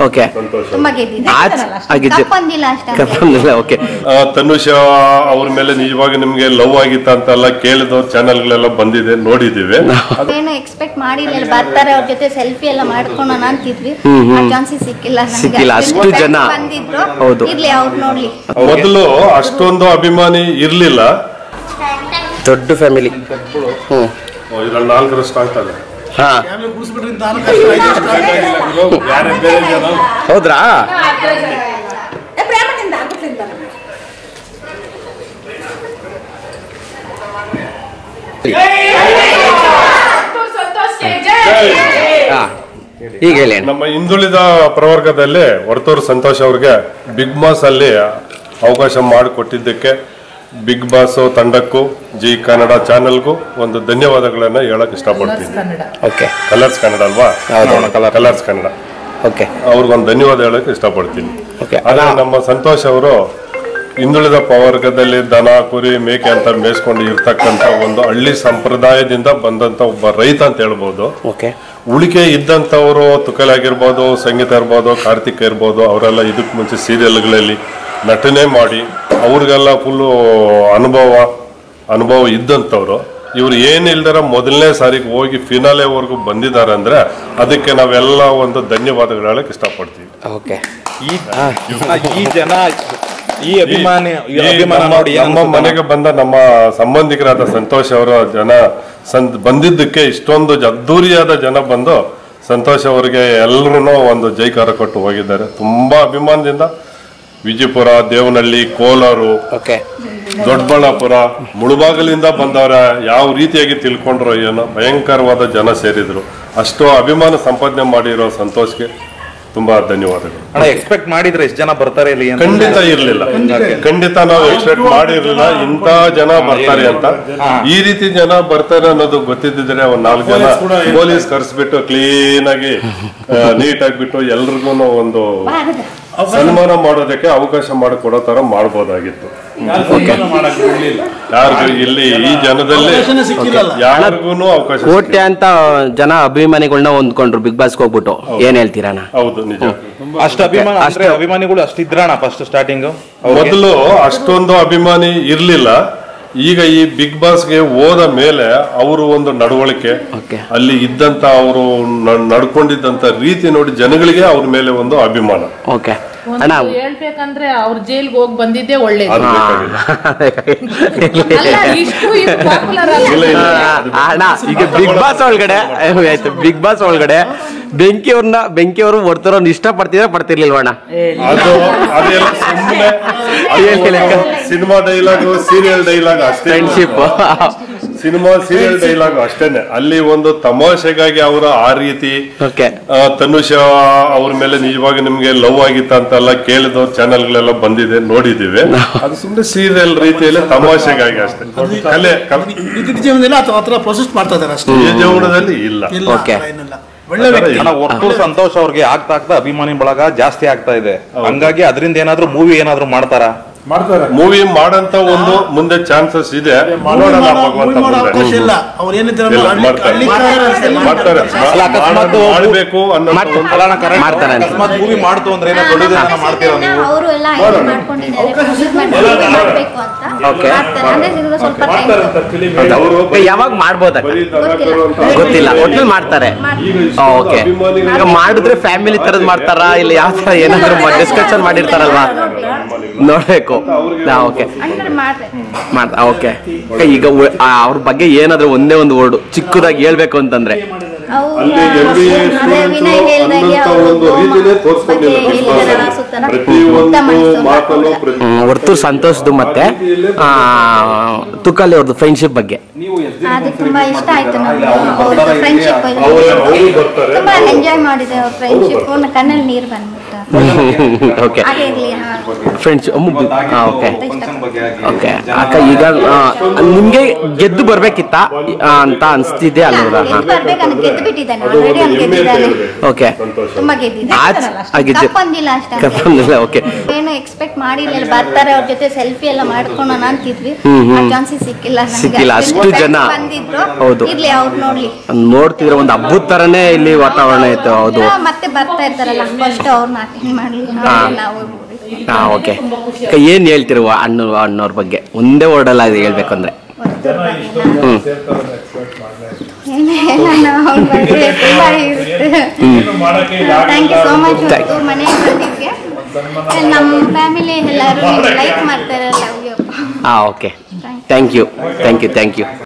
Okay okay ತನುಷ ಅವ್ರ ಮೇಲೆ ನಿಜವಾಗಿ ನಿಮ್ಗೆ ಲವ್ ಆಗಿತ್ತ ಅಂತೆಲ್ಲ ಕೇಳಿದವ್ರ ಚಾನೆಲ್ಗಳೆಲ್ಲ ಬಂದಿದೆ, ನೋಡಿದೀವಿ. ಏನು ಎಕ್ಸ್ಪೆಕ್ಟ್ ಮಾಡಿರ್ಲಿಲ್ಲ, ಬರ್ತಾರೆ ಅವ್ರ ಜೊತೆ ಸೆಲ್ಫಿ ಎಲ್ಲ ಮಾಡ್ಕೊಳ್ಳೋಣ ಅಂತಿದ್ವಿ, ಚಾನ್ಸ್ ಸಿಕ್ಕಿಲ್ಲ. ಅಷ್ಟು ಜನ ಹೌದು, ಇರ್ಲಿ ಅವ್ರು ನೋಡ್ಲಿ. ಮೊದಲು ಅಷ್ಟೊಂದು ಅಭಿಮಾನಿ ಇರ್ಲಿಲ್ಲ, ದೊಡ್ಡ ಫ್ಯಾಮಿಲಿ. ಇದ್ರಲ್ಲಿ 4ರಷ್ಟು ಆಗ್ತದೆ. ಹೌದ್ರಾ? ಈಗ ಹೇಳಿ. ನಮ್ಮ ಹಿಂದುಳಿದ ಪ್ರವರ್ಗದಲ್ಲಿ ವರ್ತೂರು ಸಂತೋಷ್ ಅವ್ರಿಗೆ ಬಿಗ್ ಬಾಸ್ ಅಲ್ಲಿ ಅವಕಾಶ ಮಾಡಿಕೊಟ್ಟಿದ್ದಕ್ಕೆ ಬಿಗ್ ಬಾಸ್ ತಂಡಕ್ಕೂ ಜಿ ಕನ್ನಡ ಚಾನೆಲ್ಗೂ ಒಂದು ಧನ್ಯವಾದಗಳನ್ನ ಹೇಳಕ್ ಇಷ್ಟಪಡ್ತೀನಿ. ಕಲರ್ಸ್ ಕನ್ನಡ ಅಲ್ವಾ? ಕಲರ್ಸ್ ಕನ್ನಡ. ಅವ್ರಿಗೊಂದು ಧನ್ಯವಾದ ಹೇಳಕ್ ಇಷ್ಟಪಡ್ತೀನಿ. ಆದ್ರೆ ನಮ್ಮ ಸಂತೋಷ್ ಅವರು ಹಿಂದುಳಿದ ಪ್ರವರ್ಗದಲ್ಲಿ ದನ ಕುರಿ ಮೇಕೆ ಅಂತ ಮೇಯಿಸ್ಕೊಂಡು ಇರ್ತಕ್ಕಂಥ ಒಂದು ಹಳ್ಳಿ ಸಂಪ್ರದಾಯದಿಂದ ಬಂದಂತ ಒಬ್ಬ ರೈತ ಅಂತ ಹೇಳ್ಬೋದು. ಉಳಿಕೆ ಇದ್ದಂಥವರು ತುಕಲ್ ಆಗಿರ್ಬೋದು, ಸಂಗೀತ ಇರ್ಬೋದು, ಕಾರ್ತಿಕ್ ಇರ್ಬೋದು, ಅವರೆಲ್ಲ ಇದಕ್ಕೆ ಮುಂಚೆ ಸೀರಿಯಲ್ಗಳಲ್ಲಿ ನಟನೆ ಮಾಡಿ ಅವ್ರಿಗೆಲ್ಲ ಫುಲ್ಲು ಅನುಭವ ಇದ್ದಂಥವ್ರು. ಇವ್ರು ಏನಿಲ್ದಾರ ಮೊದಲನೇ ಸಾರಿಗೆ ಹೋಗಿ ಫಿನಾಲೆವರೆಗೂ ಬಂದಿದ್ದಾರೆ ಅಂದ್ರೆ ಅದಕ್ಕೆ ನಾವೆಲ್ಲ ಒಂದು ಧನ್ಯವಾದಗಳು ಹೇಳಕ್ ಇಷ್ಟಪಡ್ತೀವಿ. ಈ ಜನ ಈ ಅಭಿಮಾನಿ ನಮ್ಮ ಮನೆಗೆ ಬಂದ ನಮ್ಮ ಸಂಬಂಧಿಕರಾದ ಸಂತೋಷ್ ಅವರ ಜನ ಬಂದಿದ್ದಕ್ಕೆ ಇಷ್ಟೊಂದು ಅದ್ದೂರಿಯಾದ ಜನ ಬಂದು ಸಂತೋಷ್ ಅವರಿಗೆ ಎಲ್ಲರೂ ಒಂದು ಜೈಕಾರ ಕೊಟ್ಟು ಹೋಗಿದ್ದಾರೆ. ತುಂಬಾ ಅಭಿಮಾನದಿಂದ ವಿಜಯಪುರ, ದೇವನಹಳ್ಳಿ, ಕೋಲಾರು, ದೊಡ್ಡಬಳ್ಳಾಪುರ, ಮುಳುಬಾಗಲಿಂದ ಬಂದವರ ಯಾವ ರೀತಿಯಾಗಿ ತಿಳ್ಕೊಂಡ್ರೋ ಏನೋ ಭಯಂಕರವಾದ ಜನ ಸೇರಿದ್ರು. ಅಷ್ಟು ಅಭಿಮಾನ ಸಂಪಾದನೆ ಮಾಡಿರೋ ಸಂತೋಷ್ಗೆ ತುಂಬಾ ಧನ್ಯವಾದಗಳು. ಎಕ್ಸ್ಪೆಕ್ಟ್ ಮಾಡಿದ್ರೆ ಎಷ್ಟು ಜನ ಬರ್ತಾರೆ? ಖಂಡಿತ ಇರ್ಲಿಲ್ಲ, ಖಂಡಿತ ನಾವು ಎಕ್ಸ್ಪೆಕ್ಟ್ ಮಾಡಿರ್ಲಿಲ್ಲ ಇಂತ ಜನ ಬರ್ತಾರೆ ಅಂತ. ಈ ರೀತಿ ಜನ ಬರ್ತಾರೆ ಅನ್ನೋದು ಗೊತ್ತಿದ್ದಿದ್ರೆ ಒಂದ್ 4 ಜನ ಪೊಲೀಸ್ ಕರ್ಸ್ಬಿಟ್ಟು ಕ್ಲೀನ್ ಆಗಿ ನೀಟ್ ಆಗಿಬಿಟ್ಟು ಎಲ್ರಿಗೂ ಒಂದು ಸನ್ಮಾನ ಮಾಡೋದಕ್ಕೆ ಅವಕಾಶ ಮಾಡಿಕೊಡೋ ತರ ಮಾಡ್ಬೋದಾಗಿತ್ತು. ಯಾರಿಗೂ ಇಲ್ಲಿ ಈ ಜನದಲ್ಲಿ ಯಾರಿಗೂ ಅವಕಾಶ. ಕೋಟೆ ಅಂತ ಜನ ಅಭಿಮಾನಿಗಳನ್ನ ಹೊಂದ್ಕೊಂಡ್ರು ಬಿಗ್ ಬಾಸ್ ಹೋಗ್ಬಿಟ್ಟು. ಏನ್ ಹೇಳ್ತೀರಾ? ಹೌದು, ನಿಜ. ಅಷ್ಟು ಅಭಿಮಾನಿಗಳು ಅಷ್ಟಿದ್ರಣ ಫಸ್ಟ್ ಸ್ಟಾರ್ಟಿಂಗ್? ಮೊದಲು ಅಷ್ಟೊಂದು ಅಭಿಮಾನಿ ಇರ್ಲಿಲ್ಲ. ಈಗ ಈ ಬಿಗ್ ಬಾಸ್ಗೆ ಹೋದ ಮೇಲೆ ಅವರು ಒಂದು ನಡವಳಿಕೆ, ಅಲ್ಲಿ ಇದ್ದಂತ ಅವರು ನಡ್ಕೊಂಡಿದ್ದಂತ ರೀತಿ ನೋಡಿ ಜನಗಳಿಗೆ ಅವ್ರ ಮೇಲೆ ಒಂದು ಅಭಿಮಾನ. ಹೇಳ್ಬೇಕಂದ್ರೆ ಅವ್ರ ಜೈಲ್ಗೆ ಹೋಗಿ ಬಂದಿದ್ದೆ ಒಳ್ಳೇದು. ಈಗ ಬಿಗ್ ಬಾಸ್ ಒಳಗಡೆ ಬಿಗ್ ಬಾಸ್ ಒಳಗಡೆ ಬೆಂಕಿಯವರು ಹೊಡ್ತಾರ ಇಷ್ಟ ಪಡ್ತಿರ್ಲಿಲ್ವಣ್ಣ? ಸಿನಿಮಾ ಡೈಲಾಗು, ಸೀರಿಯಲ್ ಡೈಲಾಗ್ ಅಷ್ಟೇ, ಸಿನಿಮಾ ಸೀರಿಯಲ್ ಡೈಲಾಗ್ ಅಷ್ಟೇನೆ. ಅಲ್ಲಿ ಒಂದು ತಮಾಷೆಗಾಗಿ ಅವರ ಆ ರೀತಿ ತನುಷ ಅವ್ರ ಮೇಲೆ ನಿಜವಾಗಿ ನಿಮ್ಗೆ ಲವ್ ಆಗಿತ್ತ ಅಂತೆಲ್ಲ ಕೇಳಿದವ್ರ ಚಾನೆಲ್ಗಳೆಲ್ಲ ಬಂದಿದೆ, ನೋಡಿದೀವಿ. ಅದು ಸುಮ್ಮನೆ ಸೀರಿಯಲ್ ರೀತಿಯಲ್ಲಿ ತಮಾಷೆಗಾಗಿ ಅಷ್ಟೇ. ಜೀವನದಲ್ಲಿ ಇಲ್ಲ. ವರ್ತೂರು ಸಂತೋಷ್ ಅವ್ರಿಗೆ ಆಗ್ತಾ ಅಭಿಮಾನಿ ಬಳಗ ಜಾಸ್ತಿ ಆಗ್ತಾ ಇದೆ. ಹಂಗಾಗಿ ಅದರಿಂದ ಏನಾದ್ರು ಮೂವಿ ಏನಾದ್ರು ಮಾಡ್ತಾರಾ? ಮೂವಿ ಮಾಡಂತ ಒಂದು ಮುಂದೆ ಚಾನ್ಸಸ್ ಇದೆ. ಮಾಡಬೇಕು ಮೂವಿ ಮಾಡ್ತು ಅಂದ್ರೆ ಯಾವಾಗ ಮಾಡ್ಬೋದ ಗೊತ್ತಿಲ್ಲ, ಒಟ್ಟು ಮಾಡ್ತಾರೆ. ಮಾಡಿದ್ರೆ ಫ್ಯಾಮಿಲಿ ತರದ್ ಮಾಡ್ತಾರ ಇಲ್ಲ ಯಾವ ತರ ಏನಾದ್ರು ಡಿಸ್ಕಷನ್ ಮಾಡಿರ್ತಾರಲ್ವಾ, ನೋಡ್ಬೇಕು. ಈಗ ಅವ್ರ ಬಗ್ಗೆ ಏನಾದ್ರು ಒಂದೇ ಒಂದು ವರ್ಡ್ ಚಿಕ್ಕದಾಗಿ ಹೇಳ್ಬೇಕು ಅಂತಂದ್ರೆ ವರ್ತೂರು ಸಂತೋಷದ್ದು ಮತ್ತೆ ತುಕಲಿ ಅವ್ರದ್ದು ಫ್ರೆಂಡ್ಶಿಪ್ ಬಗ್ಗೆ ತುಂಬಾ ಇಷ್ಟ ಆಯ್ತು. ಫ್ರೆಂಡ್ಶಿಪ್ ತುಂಬಾ ಎಂಜಾಯ್ ಮಾಡಿದೆ. ಅವ್ರ ಫ್ರೆಂಡ್ಶಿಪ್ ಕಣ್ಣಲ್ಲಿ ನೀರು ಬಂದ್ಬಿಟ್ಟು ಅಕ್ಕ ಈಗ ನಿಮ್ಗೆ ಗೆದ್ದು ಬರ್ಬೇಕಿತ್ತ ಅಂತ ಅನ್ಸ್ತಿದೆ ಅಲ್ವಾ? ಗೆದ್ದು ಗೆದ್ದು ಬಿಟ್ಟಿದ್ದಾನೆ ಆಲ್ರೆಡಿ ಅವ್ನು ಗೆದ್ದಿದ್ದಾನೆ. ಓಕೆ ತುಂಬಾ ಗೆದ್ದಿದ್ದಾನೆ. ತಪ್ಪಂದಿಲ್ಲ ಅಷ್ಟೇ. ಓಕೆ ಏನು ಎಕ್ಸ್ಪೆಕ್ಟ್ ಮಾಡಿರ್ಲಿಲ್ಲ. ಬರ್ತಾರೆ ಅವ್ರ ಜೊತೆ ಸೆಲ್ಫಿ ಎಲ್ಲ ಮಾಡ್ಕೊಳ್ಳೋಣ ಅಂತಿದ್ವಿ. ಚಾನ್ಸ್ ಸಿಕ್ಕಿಲ್ಲ. ಅಷ್ಟು ಜನ ಬಂದಿದ್ರು. ಹೌದು ಇರ್ಲಿ ಅವ್ರು ನೋಡ್ತಿದ್ರೆ ಒಂದು ಹಬ್ಬದ ತರನೇ ಇಲ್ಲಿ ವಾತಾವರಣ ಇತ್ತು. ಹೌದು ಮತ್ತೆ ಬರ್ತಾ ಇರ್ತಾರಲ್ಲ ಫಸ್ಟ್ ಅವ್ರನ್ನ ಅಟೆಂಡ್ ಮಾಡ್ಲಿ ನಾವು. ಓಕೆ ಏನ್ ಹೇಳ್ತಿರುವ ಅಣ್ಣವ್ರ ಬಗ್ಗೆ ಒಂದೇ ವರ್ಡಲ್ಲ ಹೇಳ್ಬೇಕು ಅಂದ್ರೆ? Thank you so much. ಮನೆಗೆ ಬಂದಿದ್ದೆ. ನಮ್ಮ ಫ್ಯಾಮಿಲಿ ಎಲ್ಲರೂ ಲೈಕ್ ಮಾಡ್ತಾರೆ. Okay thank you.